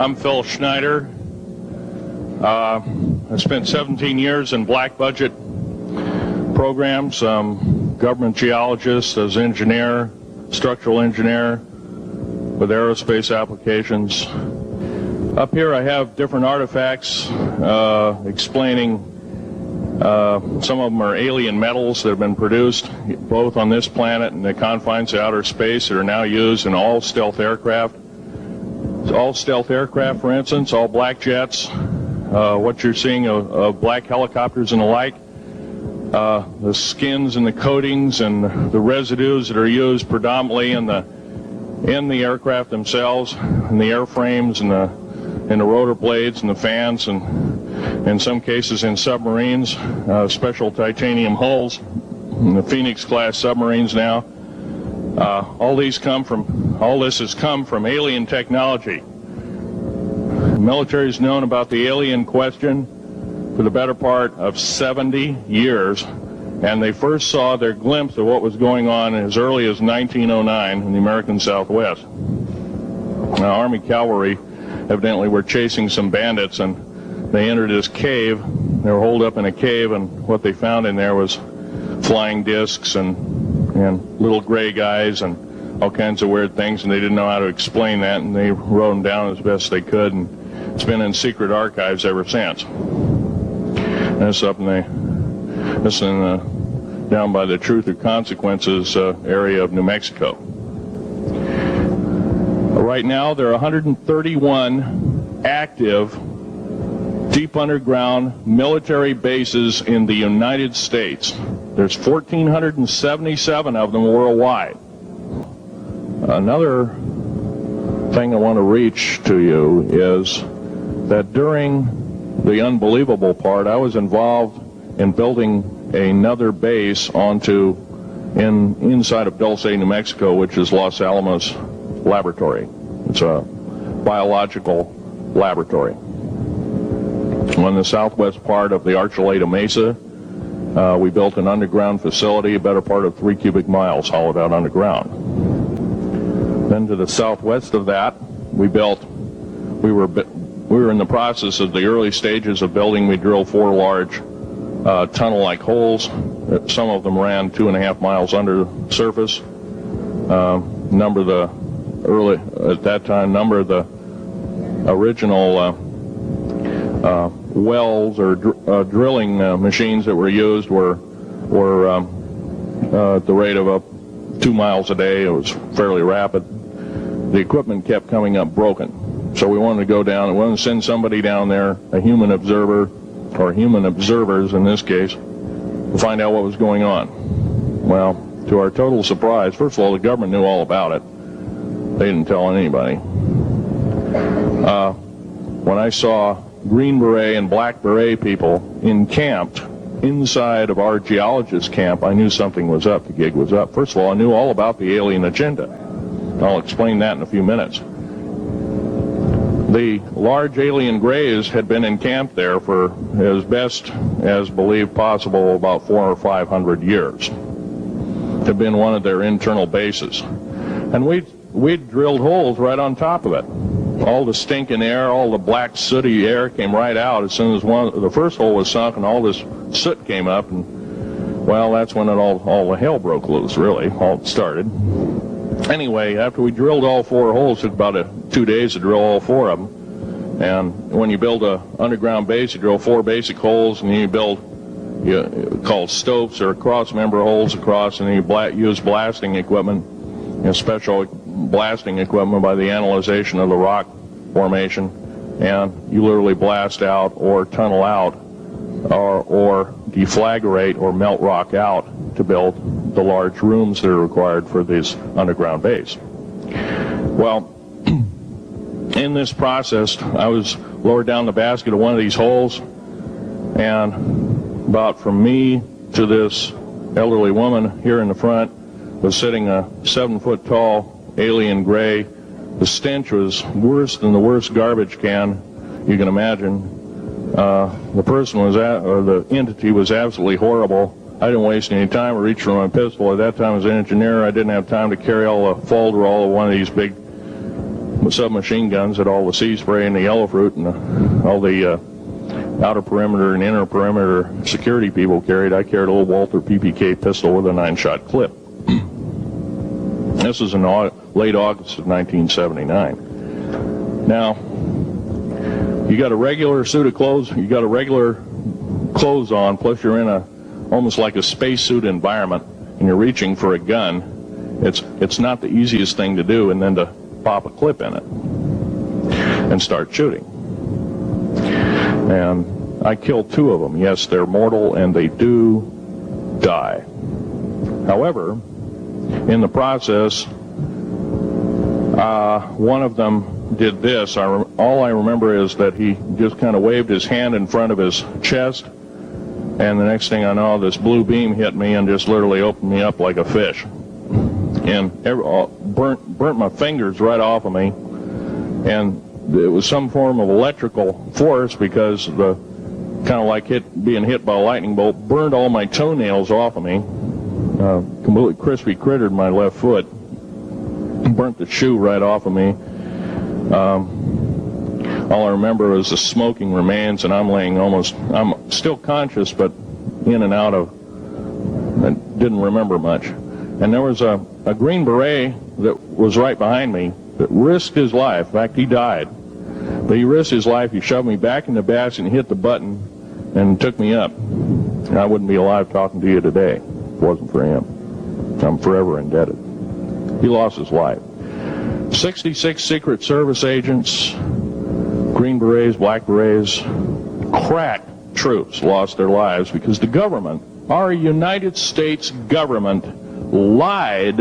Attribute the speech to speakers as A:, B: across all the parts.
A: I'm Phil Schneider. I spent 17 years in black budget programs, government geologist as engineer, structural engineer with aerospace applications. Up here I have different artifacts explaining some of them are alien metals that have been produced both on this planet and the confines of outer space that are now used in all stealth aircraft. All stealth aircraft, for instance, all black jets, what you're seeing of black helicopters and the like, the skins and the coatings and the residues that are used predominantly in the aircraft themselves, in the airframes and the rotor blades and the fans, and in some cases in submarines, special titanium hulls, in the Phoenix class submarines now. All this has come from alien technology. The military has known about the alien question for the better part of 70 years, and they first saw their glimpse of what was going on as early as 1909 in the American Southwest. Now, Army cavalry evidently were chasing some bandits, and they entered this cave. They were holed up in a cave, and what they found in there was flying discs and little gray guys and all kinds of weird things, and they didn't know how to explain that, and they wrote them down as best they could, and it's been in secret archives ever since. And it's up down by the Truth or Consequences area of New Mexico. Right now there are 131 active deep underground military bases in the United States. There's 1,477 of them worldwide. Another thing I want to reach to you is that during the unbelievable part, I was involved in building another base inside of Dulce, New Mexico, which is Los Alamos Laboratory. It's a biological laboratory. On the southwest part of the Archuleta Mesa, we built an underground facility, a better part of 3 cubic miles hollowed out underground. Then to the southwest of that, we were in the process of the early stages of building. We drilled 4 large tunnel-like holes. Some of them ran 2.5 miles under the surface. Number of the original wells or drilling machines that were used were at the rate of 2 miles a day. It was fairly rapid. The equipment kept coming up broken, so we wanted to go down and we wanted to send somebody down there, a human observer, or human observers in this case, to find out what was going on. Well, to our total surprise, first of all, the government knew all about it. They didn't tell anybody. When I saw Green Beret and Black Beret people encamped inside of our geologist camp, I knew something was up. The gig was up. First of all, I knew all about the alien agenda. I'll explain that in a few minutes. The large alien grays had been encamped there for, as best as believed possible, about 400 or 500 years. Had been one of their internal bases. And we'd drilled holes right on top of it. All the stinking air, all the black sooty air came right out as soon as the first hole was sunk, and all this soot came up, and well, that's when all the hell broke loose, really, all started. Anyway, after we drilled all 4 holes, it took about 2 days to drill all 4 of them. And when you build a underground base, you drill 4 basic holes, and then you build called stopes or cross-member holes across, and then you use blasting equipment, special blasting equipment by the analyzation of the rock formation, and you literally blast out or tunnel out or deflagrate or melt rock out to build the large rooms that are required for this underground base. Well, in this process, I was lowered down the basket of one of these holes, and about from me to this elderly woman here in the front was sitting a 7-foot-tall alien gray. The stench was worse than the worst garbage can you can imagine. The person or the entity was absolutely horrible. I didn't waste any time. I reached for my pistol. At that time, as an engineer, I didn't have time to carry all the folder roll of one of these big submachine guns that all the sea spray and the yellow fruit and all the outer perimeter and inner perimeter security people carried. I carried a little Walther PPK pistol with a 9-shot clip. This was in late August of 1979. Now, you got a regular suit of clothes, you got a regular clothes on, plus you're in almost like a spacesuit environment, and you're reaching for a gun. It's not the easiest thing to do, and then to pop a clip in it and start shooting. And I killed 2 of them. Yes, they're mortal, and they do die. However, in the process, one of them did this. All I remember is that he just kind of waved his hand in front of his chest, and the next thing I know, this blue beam hit me and just literally opened me up like a fish, and burnt my fingers right off of me. And it was some form of electrical force, because the kind of like being hit by a lightning bolt burned all my toenails off of me. Completely crispy crittered my left foot, burnt the shoe right off of me. All I remember was the smoking remains, and I'm still conscious, but in and out of, I didn't remember much. And there was a Green Beret that was right behind me that risked his life. In fact, he died. But he risked his life. He shoved me back in the basket and hit the button and took me up. And I wouldn't be alive talking to you today if it wasn't for him. I'm forever indebted. He lost his life. 66 Secret Service agents, Green Berets, Black Berets, crack troops lost their lives because the government, our United States government, lied,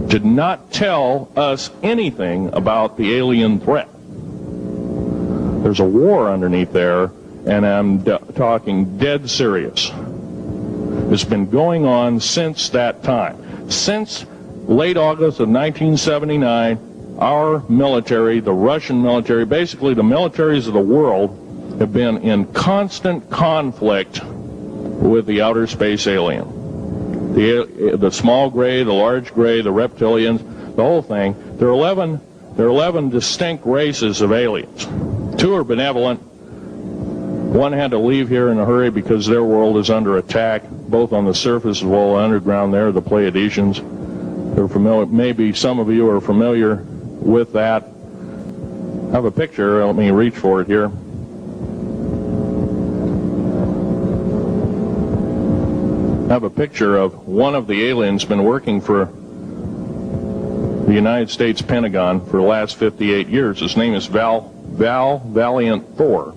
A: did not tell us anything about the alien threat. There's a war underneath there, and I'm talking dead serious. It's been going on since that time. Since late August of 1979, our military, the Russian military, basically the militaries of the world, have been in constant conflict with the outer space alien. The small gray, the large gray, the reptilians, the whole thing. There are 11 distinct races of aliens. 2 are benevolent. 1 had to leave here in a hurry because their world is under attack, both on the surface as well as underground. There, the Pleiadians. They're familiar. Maybe some of you are familiar with that. I have a picture. Let me reach for it here. I have a picture of one of the aliens been working for the United States Pentagon for the last 58 years. His name is Val Valiant Thor.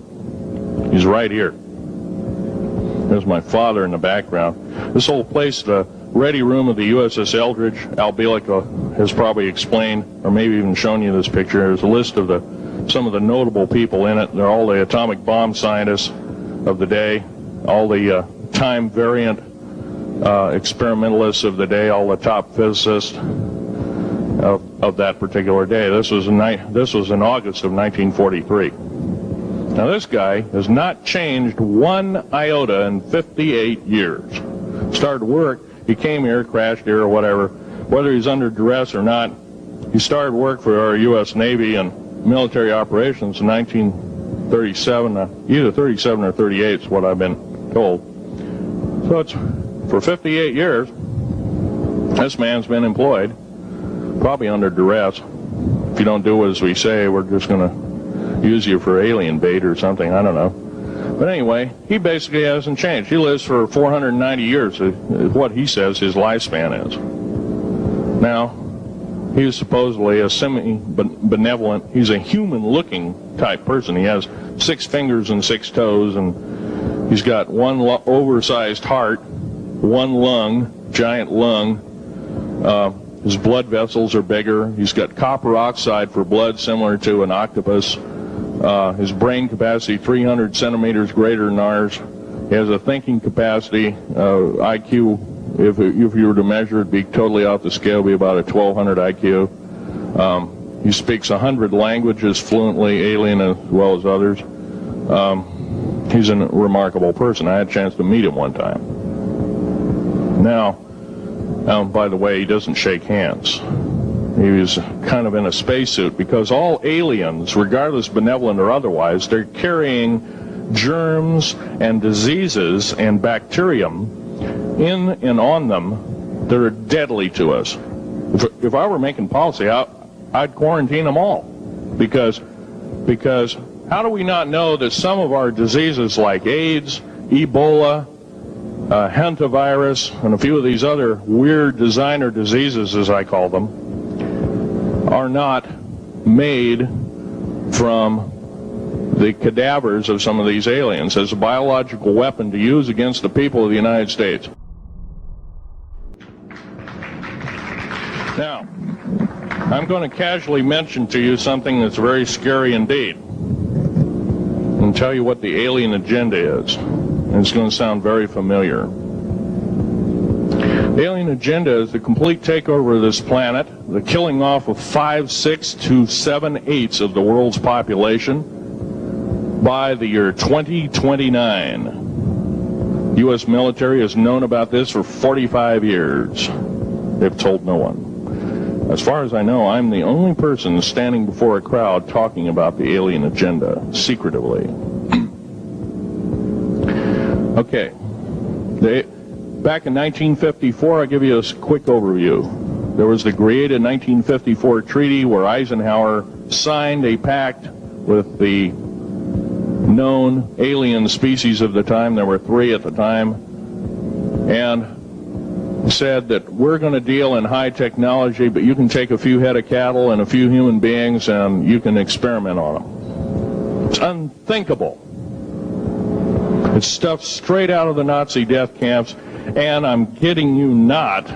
A: He's right here. There's my father in the background. This whole place, the ready room of the USS Eldridge, Al Bielek has probably explained, or maybe even shown you this picture. There's a list of some of the notable people in it. They're all the atomic bomb scientists of the day, all the time variant experimentalists of the day, all the top physicists of that particular day. This was in August of 1943. Now this guy has not changed one iota in 58 years. Started work, he came here, crashed here or whatever, whether he's under duress or not. He started work for our U.S. Navy and military operations in 1937, either 37 or 38 is what I've been told. So it's for 58 years, this man's been employed, probably under duress. If you don't do as we say, we're just going to use you for alien bait or something, I don't know. But anyway, he basically hasn't changed. He lives for 490 years, is what he says his lifespan is. Now, he is supposedly a semi-benevolent, he's a human-looking type person. He has 6 fingers and 6 toes, and he's got one oversized heart, one lung, giant lung. His blood vessels are bigger. He's got copper oxide for blood, similar to an octopus. His brain capacity, 300 centimeters greater than ours. He has a thinking capacity, IQ, if you were to measure it, be totally off the scale, be about a 1200 IQ. He speaks 100 languages fluently, alien as well as others. He's a remarkable person. I had a chance to meet him one time. Now, by the way, he doesn't shake hands. He was kind of in a spacesuit, because all aliens, regardless benevolent or otherwise, they're carrying germs and diseases and bacterium in and on them that are deadly to us. If I were making policy, I'd quarantine them all, because how do we not know that some of our diseases like AIDS, Ebola, hantavirus, and a few of these other weird designer diseases, as I call them, are not made from the cadavers of some of these aliens as a biological weapon to use against the people of the United States. Now, I'm going to casually mention to you something that's very scary indeed, and tell you what the alien agenda is. And it's going to sound very familiar. The alien agenda is the complete takeover of this planet, the killing off of 5/6 to 7/8 of the world's population by the year 2029. U.S. military has known about this for 45 years. They've told no one. As far as I know, I'm the only person standing before a crowd talking about the alien agenda, secretively. Okay. Back in 1954, I'll give you a quick overview. There was the created 1954 treaty where Eisenhower signed a pact with the known alien species of the time. There were 3 at the time. And said that we're going to deal in high technology, but you can take a few head of cattle and a few human beings and you can experiment on them. It's unthinkable. It's stuff straight out of the Nazi death camps, and I'm kidding you not,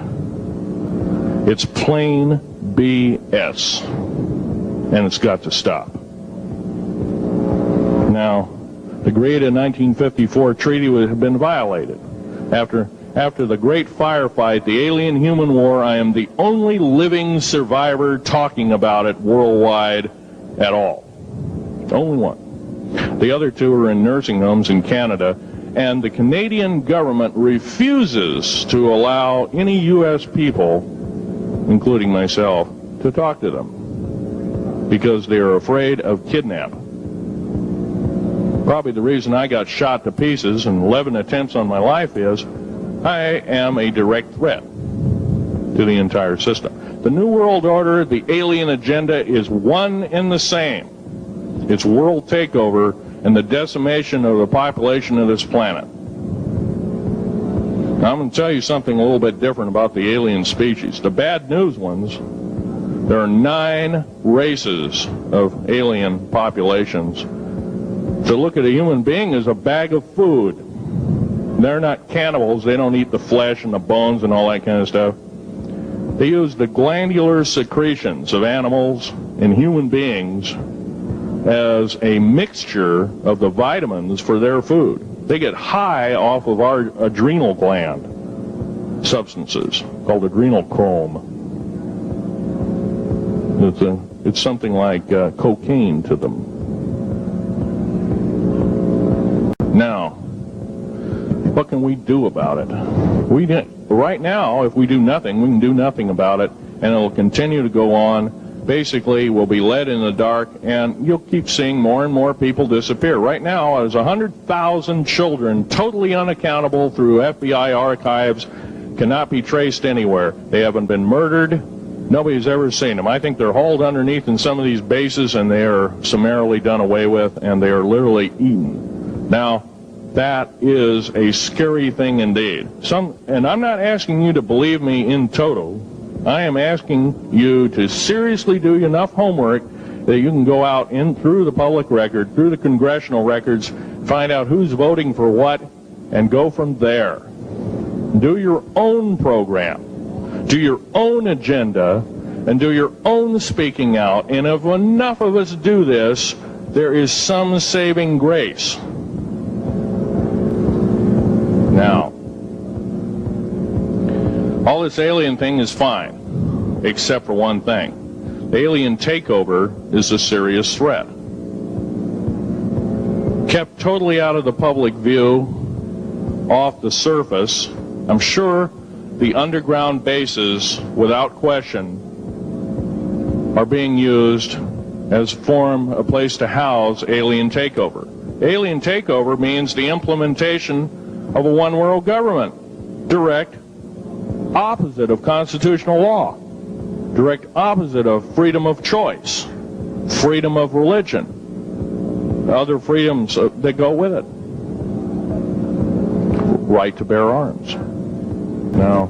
A: it's plain BS, and it's got to stop. Now, the created 1954 treaty had been violated. After the great firefight, the alien-human war, I am the only living survivor talking about it worldwide at all. Only one. The other 2 are in nursing homes in Canada, and the Canadian government refuses to allow any U.S. people, including myself, to talk to them because they are afraid of kidnap. Probably the reason I got shot to pieces and 11 attempts on my life is I am a direct threat to the entire system. The New World Order, the alien agenda, is one and the same. It's world takeover and the decimation of the population of this planet. Now, I'm going to tell you something a little bit different about the alien species. The bad news ones, there are 9 races of alien populations. To look at a human being as a bag of food. They're not cannibals. They don't eat the flesh and the bones and all that kind of stuff. They use the glandular secretions of animals and human beings as a mixture of the vitamins for their food. They get high off of our adrenal gland substances called adrenochrome. It's something like cocaine to them. Now, what can we do about it? Right now, if we do nothing, we can do nothing about it, and it will continue to go on. Basically, we'll be led in the dark, and you'll keep seeing more and more people disappear. Right now, there's 100,000 children totally unaccountable through FBI archives, cannot be traced anywhere. They haven't been murdered. Nobody's ever seen them. I think they're hauled underneath in some of these bases, and they are summarily done away with, and they are literally eaten. Now, that is a scary thing indeed. And I'm not asking you to believe me in toto. I am asking you to seriously do enough homework that you can go out in through the public record, through the congressional records, find out who's voting for what, and go from there. Do your own program, do your own agenda, and do your own speaking out. And if enough of us do this, there is some saving grace. Now, all this alien thing is fine, except for one thing. The alien takeover is a serious threat. Kept totally out of the public view, off the surface, I'm sure the underground bases, without question, are being used as a place to house alien takeover. Alien takeover means the implementation of a one-world government. Direct opposite of constitutional law. Direct opposite of freedom of choice, freedom of religion, other freedoms that go with it. Right to bear arms. Now,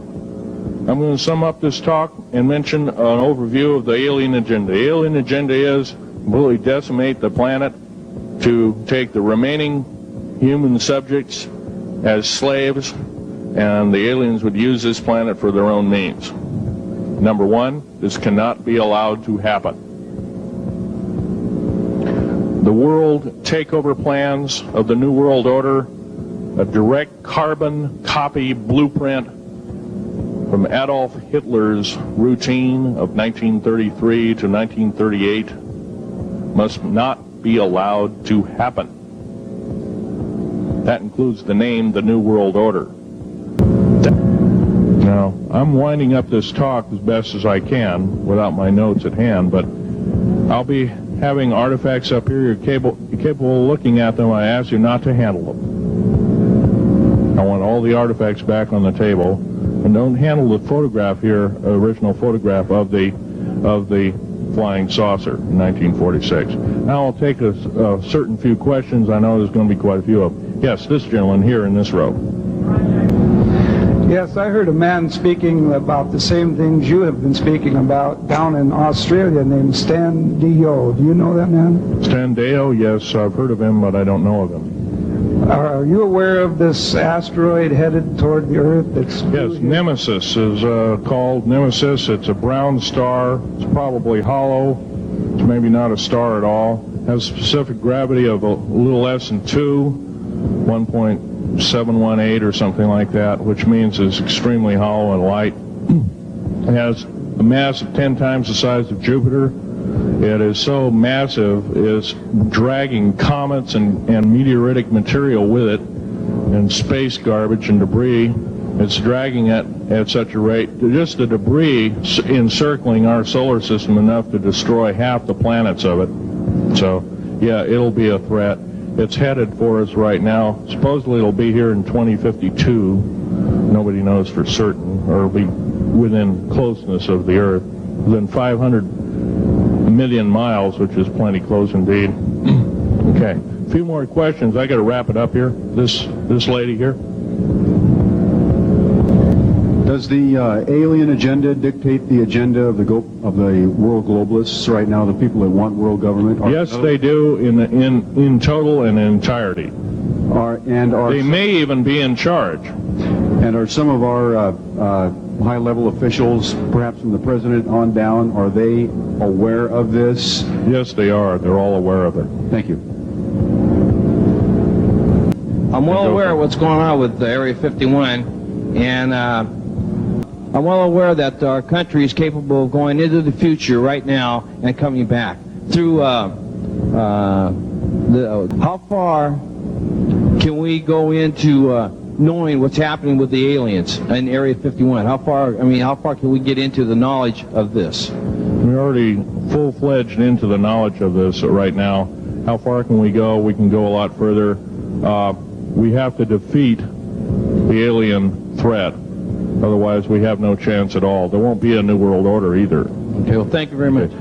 A: I'm going to sum up this talk and mention an overview of the alien agenda. The alien agenda is completely decimate the planet, to take the remaining human subjects as slaves, and the aliens would use this planet for their own means. Number one, this cannot be allowed to happen. The world takeover plans of the New World Order, a direct carbon copy blueprint from Adolf Hitler's routine of 1933 to 1938, must not be allowed to happen. That includes the name, the New World Order. Now, I'm winding up this talk as best as I can without my notes at hand, but I'll be having artifacts up here. You're capable of looking at them. I ask you not to handle them. I want all the artifacts back on the table, and don't handle the photograph here, original photograph of the flying saucer in 1946. Now I'll take a certain few questions. I know there's going to be quite a few of them. Yes, this gentleman here in this row.
B: Yes, I heard a man speaking about the same things you have been speaking about down in Australia named Stan Deyo. Do you know that man?
A: Stan Deyo, yes, I've heard of him, but I don't know of him.
B: Are you aware of this asteroid headed toward the Earth?
A: Yes, Nemesis is called Nemesis. It's a brown star. It's probably hollow. It's maybe not a star at all. Has specific gravity of a little less than 1.718 or something like that, which means it's extremely hollow and light. It has a mass of 10 times the size of Jupiter. It is so massive, it's dragging comets and meteoritic material with it, and space garbage and debris. It's dragging it at such a rate, just the debris encircling our solar system enough to destroy half the planets of it. So, yeah, it'll be a threat. It's headed for us right now. Supposedly it'll be here in 2052. Nobody knows for certain, or it'll be within closeness of the Earth, within 500 million miles, which is plenty close indeed. Okay, a few more questions. I got to wrap it up here. This lady here.
C: Does the alien agenda dictate the agenda of the world globalists right now? The people that want world government?
A: Yes, they do in total and in entirety. They may even be in charge.
C: And are some of our high-level officials, perhaps from the president on down, are they aware of this?
A: Yes, they are. They're all aware of it.
C: Thank you.
D: I'm well aware of what's going on with Area 51, and I'm well aware that our country is capable of going into the future right now and coming back. Through how far can we go into knowing what's happening with the aliens in Area 51? How far can we get into the knowledge of this?
A: We're already full-fledged into the knowledge of this right now. How far can we go? We can go a lot further. We have to defeat the alien threat. Otherwise, we have no chance at all. There won't be a New World Order either.
D: Okay, well, thank you very much.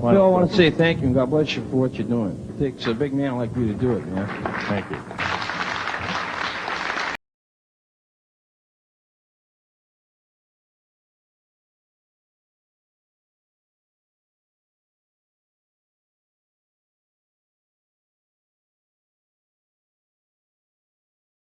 D: Phil, I want to say thank you and God bless you for what you're doing. It takes a big man like you to do it, man.
A: Thank you.